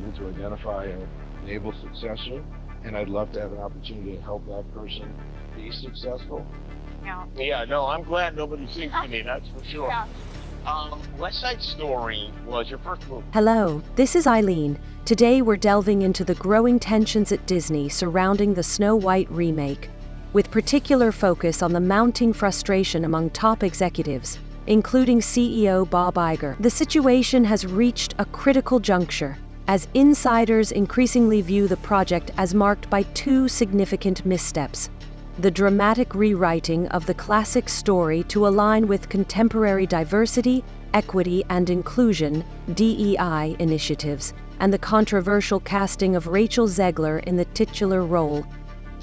able to identify and enable successor, and I'd love to have an opportunity to help that person be successful. Yeah, no, I'm glad nobody thinks to me, that's for sure. West Side Story was your first movie. Hello, this is Eileen. Today we're delving into the growing tensions at Disney surrounding the Snow White remake, with particular focus on the mounting frustration among top executives, including CEO Bob Iger. The situation has reached a critical juncture, as insiders increasingly view the project as marked by two significant missteps: the dramatic rewriting of the classic story to align with contemporary diversity, equity, and inclusion (DEI) initiatives, and the controversial casting of RachelZegler in the titular role.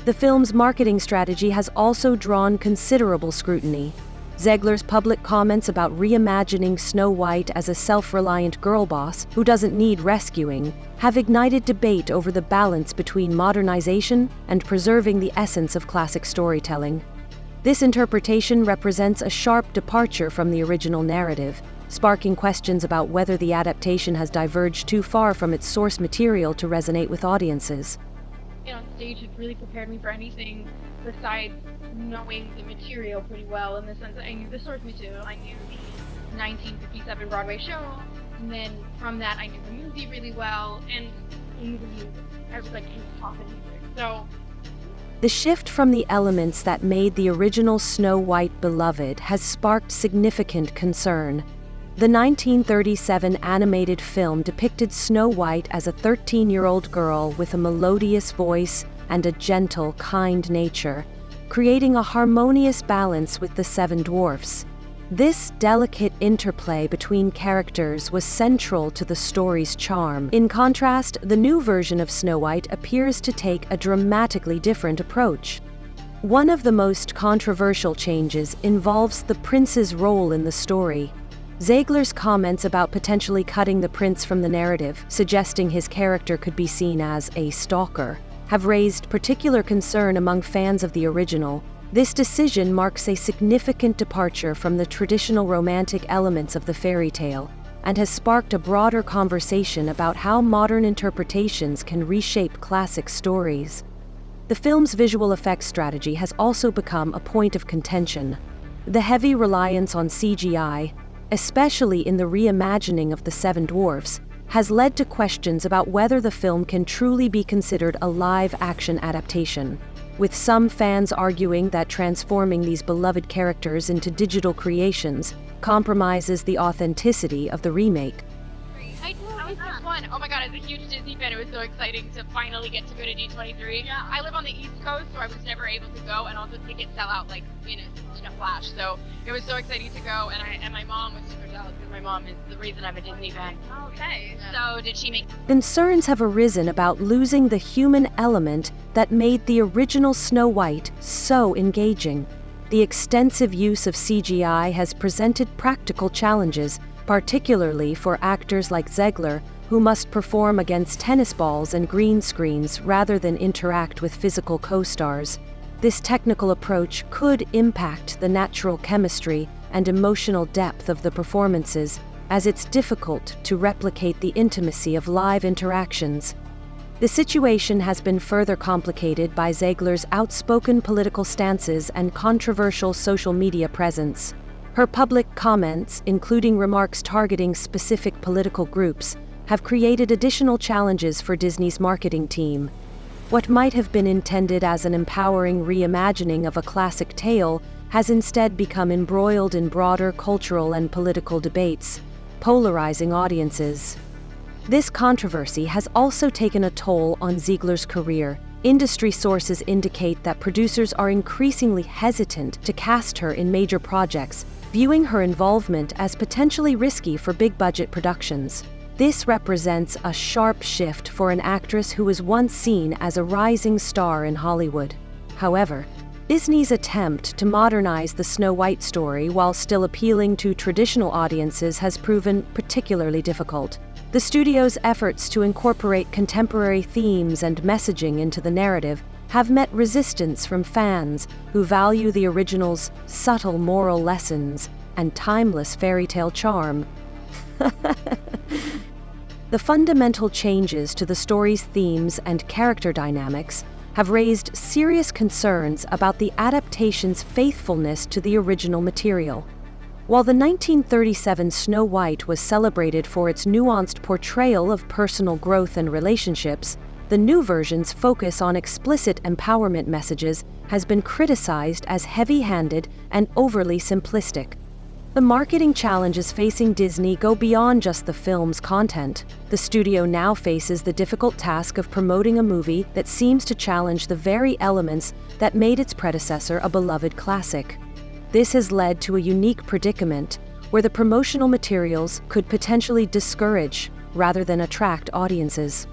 The film's marketing strategy has also drawn considerable scrutiny. Zegler's public comments about reimagining Snow White as a self-reliant girl boss who doesn't need rescuing have ignited debate over the balance between modernization and preserving the essence of classic storytelling. This interpretation represents a sharp departure from the original narrative, sparking questions about whether the adaptation has diverged too far from its source material to resonate with audiences. On stage, it really prepared me for anything besides knowing the material pretty well, in the sense that I knew the source material. I knew the 1957 Broadway show, and then from that I knew the movie really well, and I knew the music. I was like in top of music. So the shift from the elements that made the original Snow White beloved has sparked significant concern. The 1937 animated film depicted Snow White as a 13-year-old girl with a melodious voice and a gentle, kind nature, creating a harmonious balance with the seven dwarfs. This delicate interplay between characters was central to the story's charm. In contrast, the new version of Snow White appears to take a dramatically different approach. One of the most controversial changes involves the prince's role in the story. Zegler's comments about potentially cutting the prince from the narrative, suggesting his character could be seen as a stalker, have raised particular concern among fans of the original. This decision marks a significant departure from the traditional romantic elements of the fairy tale, and has sparked a broader conversation about how modern interpretations can reshape classic stories. The film's visual effects strategy has also become a point of contention. The heavy reliance on CGI, especially in the reimagining of the Seven Dwarfs, has led to questions about whether the film can truly be considered a live-action adaptation, with some fans arguing that transforming these beloved characters into digital creations compromises the authenticity of the remake. That was so fun. Oh my god, as a huge Disney fan, it was so exciting to finally get to go to D23. Yeah. I live on the East Coast, so I was never able to go, and also tickets sell out like in a flash. So it was so exciting to go, and my mom was super jealous because my mom is the reason I'm a Disney fan. Okay. So did she make... Concerns have arisen about losing the human element that made the original Snow White so engaging. The extensive use of CGI has presented practical challenges, particularly for actors like Zegler, who must perform against tennis balls and green screens rather than interact with physical co-stars. This technical approach could impact the natural chemistry and emotional depth of the performances, as it's difficult to replicate the intimacy of live interactions. The situation has been further complicated by Zegler's outspoken political stances and controversial social media presence. Her public comments, including remarks targeting specific political groups, have created additional challenges for Disney's marketing team. What might have been intended as an empowering reimagining of a classic tale has instead become embroiled in broader cultural and political debates, polarizing audiences. This controversy has also taken a toll on Zegler's career. Industry sources indicate that producers are increasingly hesitant to cast her in major projects, viewing her involvement as potentially risky for big-budget productions. This represents a sharp shift for an actress who was once seen as a rising star in Hollywood. However, Disney's attempt to modernize the Snow White story while still appealing to traditional audiences has proven particularly difficult. The studio's efforts to incorporate contemporary themes and messaging into the narrative have met resistance from fans who value the original's subtle moral lessons and timeless fairy tale charm. The fundamental changes to the story's themes and character dynamics have raised serious concerns about the adaptation's faithfulness to the original material. While the 1937 Snow White was celebrated for its nuanced portrayal of personal growth and relationships, the new version's focus on explicit empowerment messages has been criticized as heavy-handed and overly simplistic. The marketing challenges facing Disney go beyond just the film's content. The studio now faces the difficult task of promoting a movie that seems to challenge the very elements that made its predecessor a beloved classic. This has led to a unique predicament where the promotional materials could potentially discourage rather than attract audiences.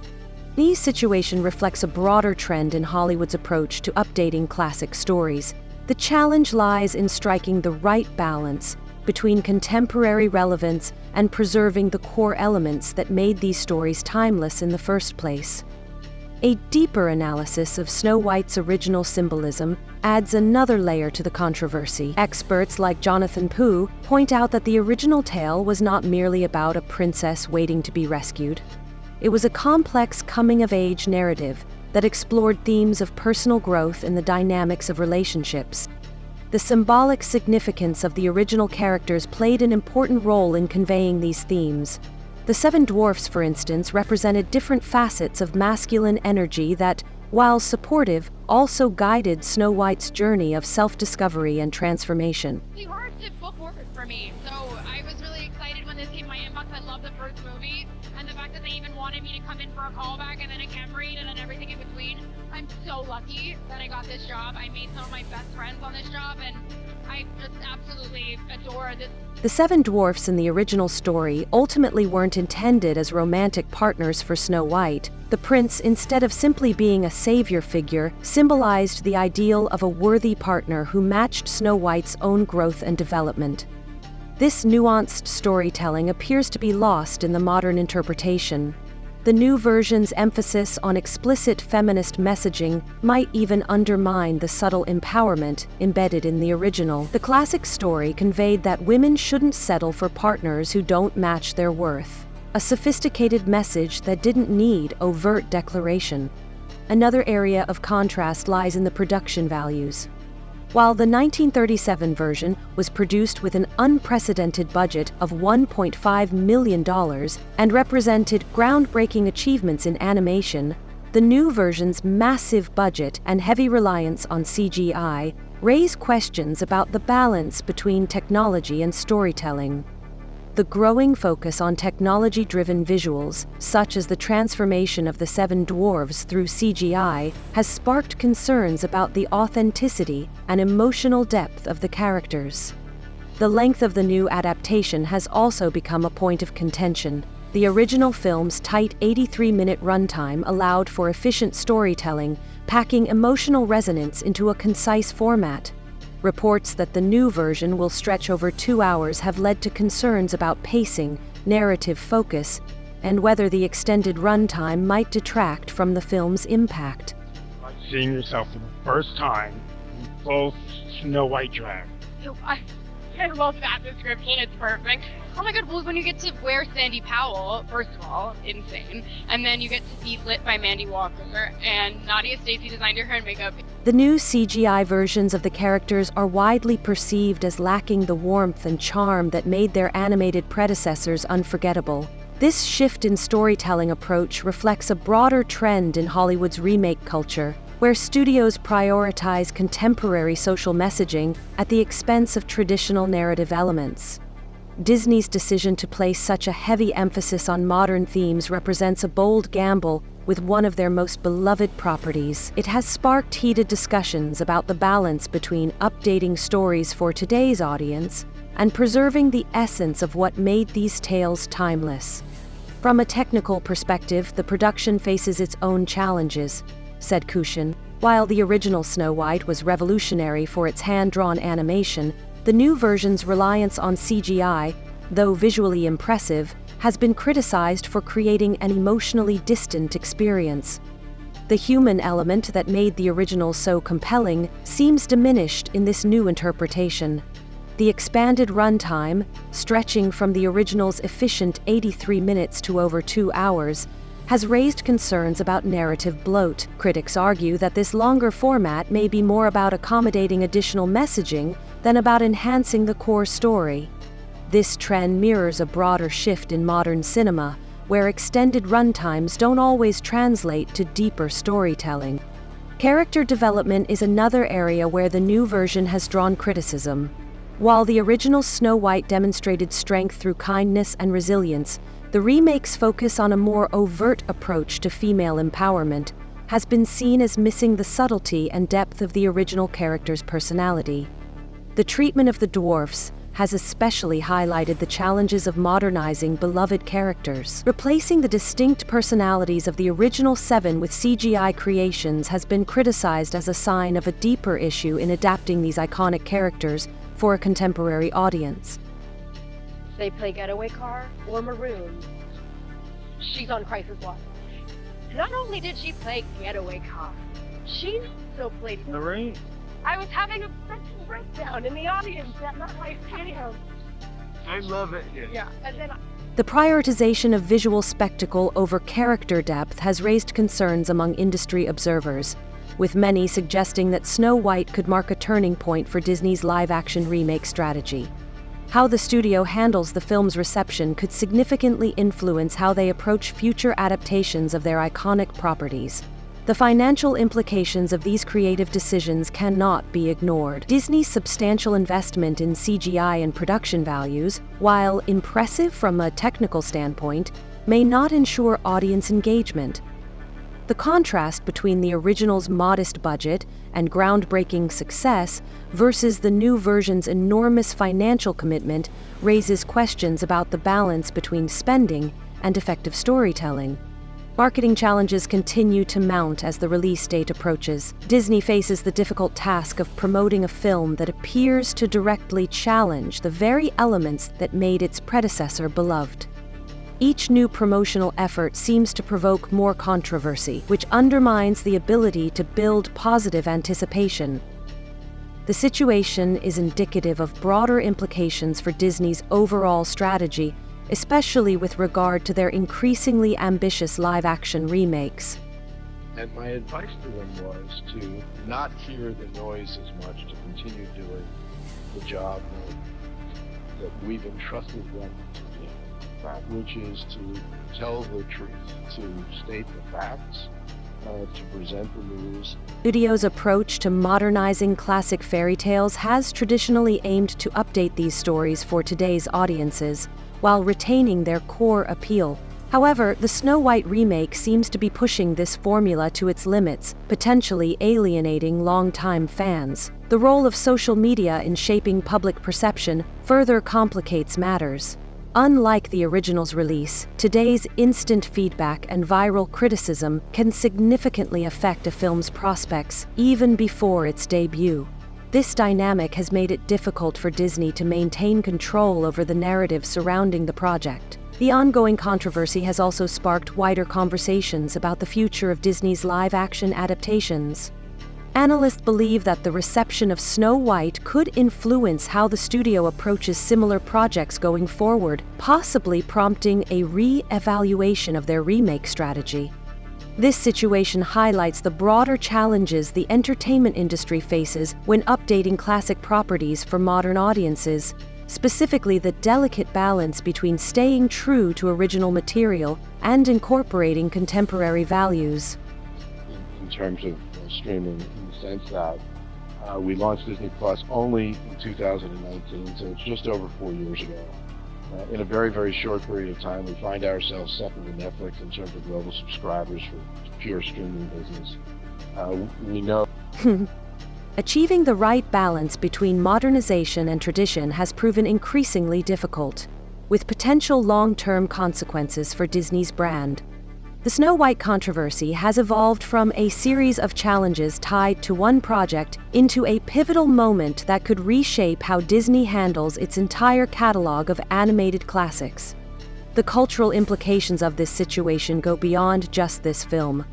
This situation reflects a broader trend in Hollywood's approach to updating classic stories. The challenge lies in striking the right balance between contemporary relevance and preserving the core elements that made these stories timeless in the first place. A deeper analysis of Snow White's original symbolism adds another layer to the controversy. Experts like Jonathan Pugh point out that the original tale was not merely about a princess waiting to be rescued. It was a complex coming-of-age narrative that explored themes of personal growth and the dynamics of relationships. The symbolic significance of the original characters played an important role in conveying these themes. The seven dwarfs, for instance, represented different facets of masculine energy that, while supportive, also guided Snow White's journey of self-discovery and transformation. It's hard to book work for me, so I was really excited when this hit my inbox. I love the first movie, and the fact that they even wanted me to come in for a callback and then a cam read and then everything in between. I'm so lucky that I got this job. I made some of my best friends on this job, and I just absolutely adore this. The seven dwarfs in the original story ultimately weren't intended as romantic partners for Snow White. The prince, instead of simply being a savior figure, symbolized the ideal of a worthy partner who matched Snow White's own growth and development. This nuanced storytelling appears to be lost in the modern interpretation. The new version's emphasis on explicit feminist messaging might even undermine the subtle empowerment embedded in the original. The classic story conveyed that women shouldn't settle for partners who don't match their worth, a sophisticated message that didn't need overt declaration. Another area of contrast lies in the production values. While the 1937 version was produced with an unprecedented budget of $1.5 million and represented groundbreaking achievements in animation, the new version's massive budget and heavy reliance on CGI raise questions about the balance between technology and storytelling. The growing focus on technology-driven visuals, such as the transformation of the seven dwarves through CGI, has sparked concerns about the authenticity and emotional depth of the characters. The length of the new adaptation has also become a point of contention. The original film's tight 83-minute runtime allowed for efficient storytelling, packing emotional resonance into a concise format. Reports that the new version will stretch over 2 hours have led to concerns about pacing, narrative focus, and whether the extended runtime might detract from the film's impact. Like seeing yourself for the first time in full Snow White drag. I love that description. It's perfect. Oh my god, well, when you get to wear Sandy Powell, first of all, insane. And then you get to be lit by Mandy Walker, and Nadia Stacey designed her hair and makeup. The new CGI versions of the characters are widely perceived as lacking the warmth and charm that made their animated predecessors unforgettable. This shift in storytelling approach reflects a broader trend in Hollywood's remake culture, where studios prioritize contemporary social messaging at the expense of traditional narrative elements. Disney's decision to place such a heavy emphasis on modern themes represents a bold gamble with one of their most beloved properties. It has sparked heated discussions about the balance between updating stories for today's audience and preserving the essence of what made these tales timeless. From a technical perspective, the production faces its own challenges, said Kushin. While the original Snow White was revolutionary for its hand-drawn animation, the new version's reliance on CGI, though visually impressive, has been criticized for creating an emotionally distant experience. The human element that made the original so compelling seems diminished in this new interpretation. The expanded runtime, stretching from the original's efficient 83 minutes to over 2 hours, has raised concerns about narrative bloat. Critics argue that this longer format may be more about accommodating additional messaging than about enhancing the core story. This trend mirrors a broader shift in modern cinema, where extended runtimes don't always translate to deeper storytelling. Character development is another area where the new version has drawn criticism. While the original Snow White demonstrated strength through kindness and resilience, the remake's focus on a more overt approach to female empowerment has been seen as missing the subtlety and depth of the original character's personality. The treatment of the dwarfs has especially highlighted the challenges of modernizing beloved characters. Replacing the distinct personalities of the original 7 with CGI creations has been criticized as a sign of a deeper issue in adapting these iconic characters for a contemporary audience. They play Getaway Car or Maroon. She's on Crisis Watch. Not only did she play Getaway Car, she also played Maroon. I was having a mental breakdown in the audience at MetLife Stadium. I love it. Yeah, and then The prioritization of visual spectacle over character depth has raised concerns among industry observers, with many suggesting that Snow White could mark a turning point for Disney's live-action remake strategy. How the studio handles the film's reception could significantly influence how they approach future adaptations of their iconic properties. The financial implications of these creative decisions cannot be ignored. Disney's substantial investment in CGI and production values, while impressive from a technical standpoint, may not ensure audience engagement. The contrast between the original's modest budget and groundbreaking success versus the new version's enormous financial commitment raises questions about the balance between spending and effective storytelling. Marketing challenges continue to mount as the release date approaches. Disney faces the difficult task of promoting a film that appears to directly challenge the very elements that made its predecessor beloved. Each new promotional effort seems to provoke more controversy, which undermines the ability to build positive anticipation. The situation is indicative of broader implications for Disney's overall strategy, especially with regard to their increasingly ambitious live-action remakes. And my advice to them was to not hear the noise as much, to continue doing the job that we've entrusted them to do, which is to tell the truth, to state the facts, to present the news. Studio's approach to modernizing classic fairy tales has traditionally aimed to update these stories for today's audiences, while retaining their core appeal. However, the Snow White remake seems to be pushing this formula to its limits, potentially alienating longtime fans. The role of social media in shaping public perception further complicates matters. Unlike the original's release, today's instant feedback and viral criticism can significantly affect a film's prospects even before its debut. This dynamic has made it difficult for Disney to maintain control over the narrative surrounding the project. The ongoing controversy has also sparked wider conversations about the future of Disney's live-action adaptations. Analysts believe that the reception of Snow White could influence how the studio approaches similar projects going forward, possibly prompting a re-evaluation of their remake strategy. This situation highlights the broader challenges the entertainment industry faces when updating classic properties for modern audiences, specifically the delicate balance between staying true to original material and incorporating contemporary values. In terms of streaming, in the sense that we launched Disney Plus only in 2019, so it's just over 4 years ago. In a very, very short period of time, we find ourselves second to Netflix in terms of global subscribers for pure streaming business. We know Achieving the right balance between modernization and tradition has proven increasingly difficult, with potential long-term consequences for Disney's brand. The Snow White controversy has evolved from a series of challenges tied to one project into a pivotal moment that could reshape how Disney handles its entire catalog of animated classics. The cultural implications of this situation go beyond just this film.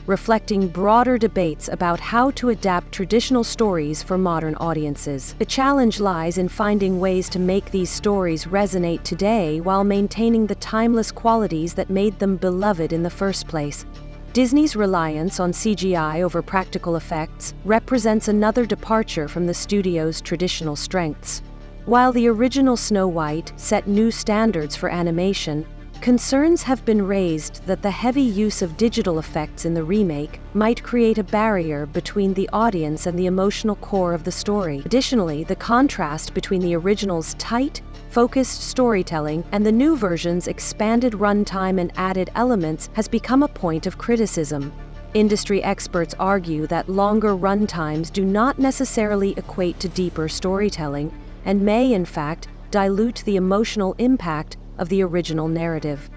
reflecting broader debates about how to adapt traditional stories for modern audiences. The challenge lies in finding ways to make these stories resonate today while maintaining the timeless qualities that made them beloved in the first place. Disney's reliance on CGI over practical effects represents another departure from the studio's traditional strengths. While the original Snow White set new standards for animation, concerns have been raised that the heavy use of digital effects in the remake might create a barrier between the audience and the emotional core of the story. Additionally, the contrast between the original's tight, focused storytelling and the new version's expanded runtime and added elements has become a point of criticism. Industry experts argue that longer runtimes do not necessarily equate to deeper storytelling and may, in fact, dilute the emotional impact of the original narrative.